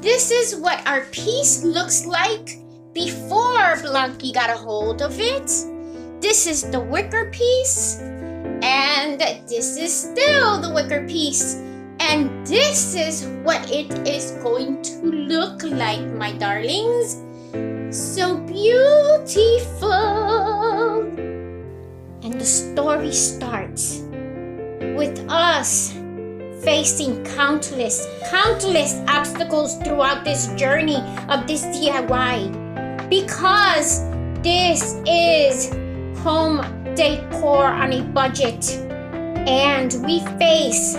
this is what our piece looks like before Blanqui got a hold of it. This is the wicker piece, and this is still the wicker piece. And this is what it is going to look like, my darlings. So beautiful. And the story starts with us facing countless obstacles throughout this journey of this DIY, because this is home decor on a budget, and we face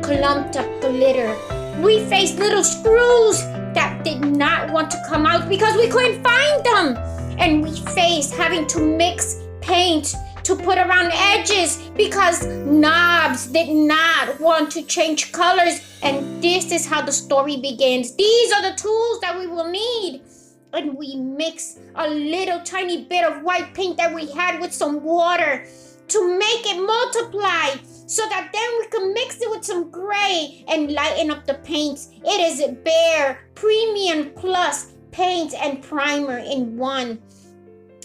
clumped up glitter. We faced little screws that did not want to come out because we couldn't find them, and we faced having to mix paint to put around edges because knobs did not want to change colors. And this is how the story begins. These are the tools that we will need. And we mix a little tiny bit of white paint that we had with some water to make it multiply, so that then we can mix it with some gray and lighten up the paints. It is a BEHR Premium Plus paint and primer in one.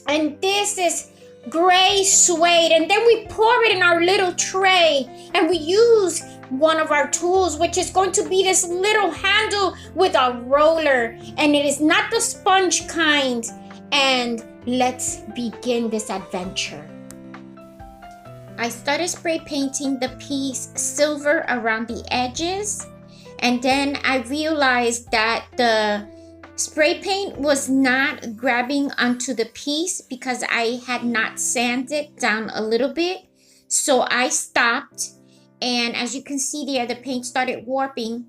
And this is gray suede, and then we pour it in our little tray, and we use one of our tools, which is going to be this little handle with a roller, and it is not the sponge kind. And let's begin this adventure. I started spray painting the piece silver around the edges, and then I realized that the spray paint was not grabbing onto the piece because I had not sanded down a little bit. So I stopped, and as you can see there, the paint started warping.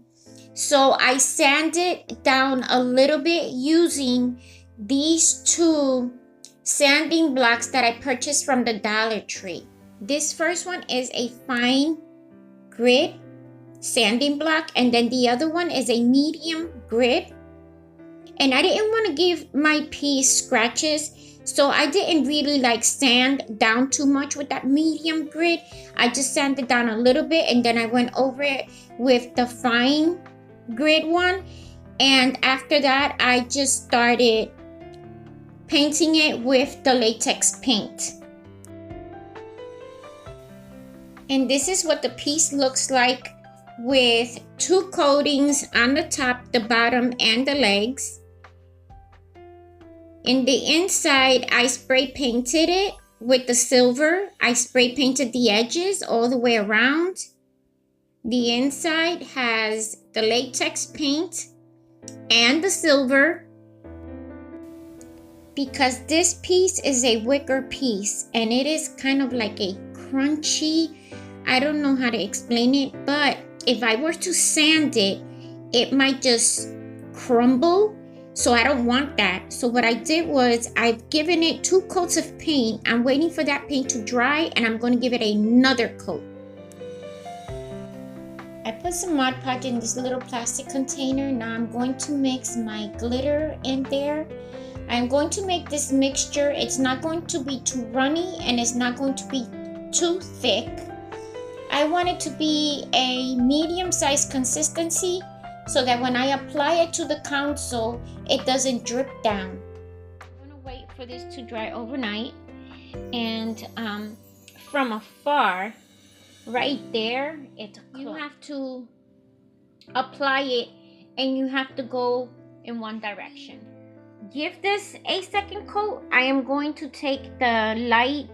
So I sanded down a little bit using these two sanding blocks that I purchased from the Dollar Tree. This first one is a fine grit sanding block, and then the other one is a medium grit. And I didn't want to give my piece scratches, so I didn't really sand down too much with that medium grit. I just sanded down a little bit, and then I went over it with the fine grit one. And after that, I just started painting it with the latex paint. And this is what the piece looks like with two coatings on the top, the bottom, and the legs. In the inside, I spray painted it with the silver. I spray painted the edges all the way around. The inside has the latex paint and the silver, because this piece is a wicker piece, and it is kind of like a crunchy, I don't know how to explain it, but if I were to sand it, it might just crumble. So I don't want that. So what I did was I've given it 2 coats of paint. I'm waiting for that paint to dry, and I'm going to give it another coat. I put some ModPodge in this little plastic container. Now I'm going to mix my glitter in there. I'm going to make this mixture. It's not going to be too runny, and it's not going to be too thick. I want it to be a medium-sized consistency so that when I apply it to the console, it doesn't drip down. I'm gonna wait for this to dry overnight, and from afar, right there, you have to apply it, and you have to go in one direction. Give this a second coat. I am going to take the light,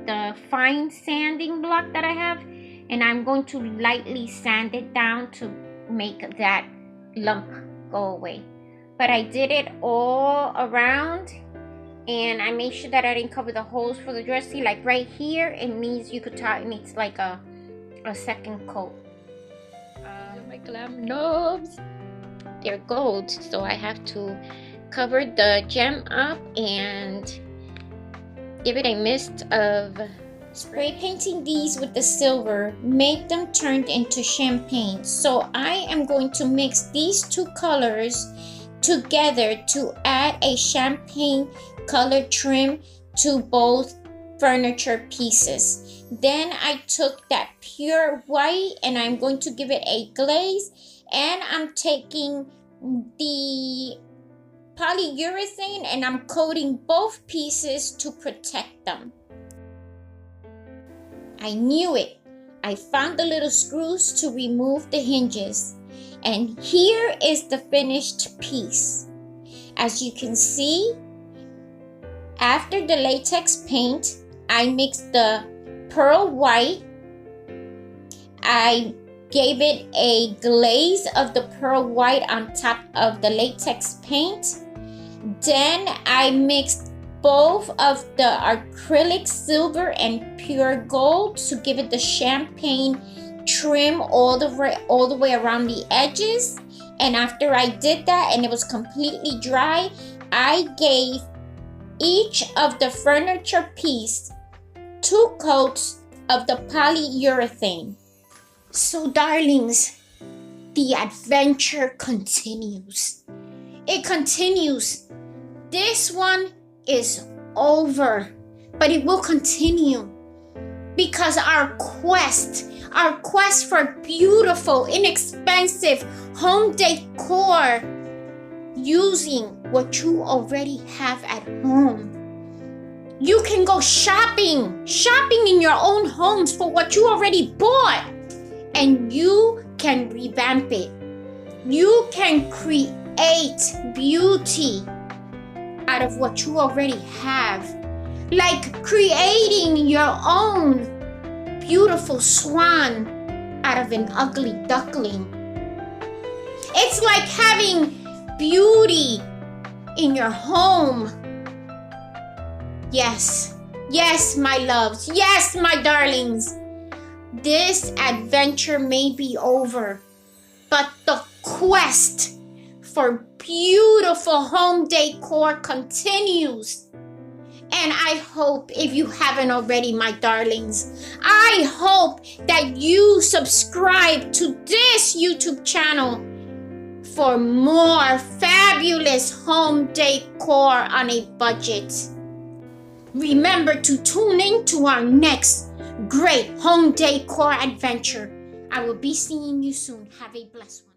the fine sanding block that I have, and I'm going to lightly sand it down to make that lump go away. But I did it all around, and I made sure that I didn't cover the holes for the dress. See, like right here, it needs, you could tell it needs like a second coat. My Glam knobs, they're gold, so I have to cover the gem up and give it a mist of spray painting. These with the silver made them turned into champagne. So I am going to mix these 2 colors together to add a champagne color trim to both furniture pieces. Then I took that pure white, and I'm going to give it a glaze, and I'm taking the polyurethane and I'm coating both pieces to protect them. I knew it. I found the little screws to remove the hinges. And here is the finished piece. As you can see, after the latex paint, I mixed the pearl white. I gave it a glaze of the pearl white on top of the latex paint. Then I mixed both of the acrylic silver and pure gold to give it the champagne trim all the way around the edges. And after I did that and it was completely dry, I gave each of the furniture piece 2 coats of the polyurethane. So darlings, the adventure continues. It continues. This one is over, but it will continue because our quest for beautiful, inexpensive home decor using what you already have at home. You can go shopping in your own homes for what you already bought, and you can revamp it. You can create beauty out of what you already have, like creating your own beautiful swan out of an ugly duckling. It's like having beauty in your home. Yes, my loves. Yes, my darlings. This adventure may be over, but the quest for beautiful home decor continues. And I hope, if you haven't already, my darlings, I hope that you subscribe to this YouTube channel for more fabulous home decor on a budget. Remember to tune in to our next great home decor adventure. I will be seeing you soon. Have a blessed one.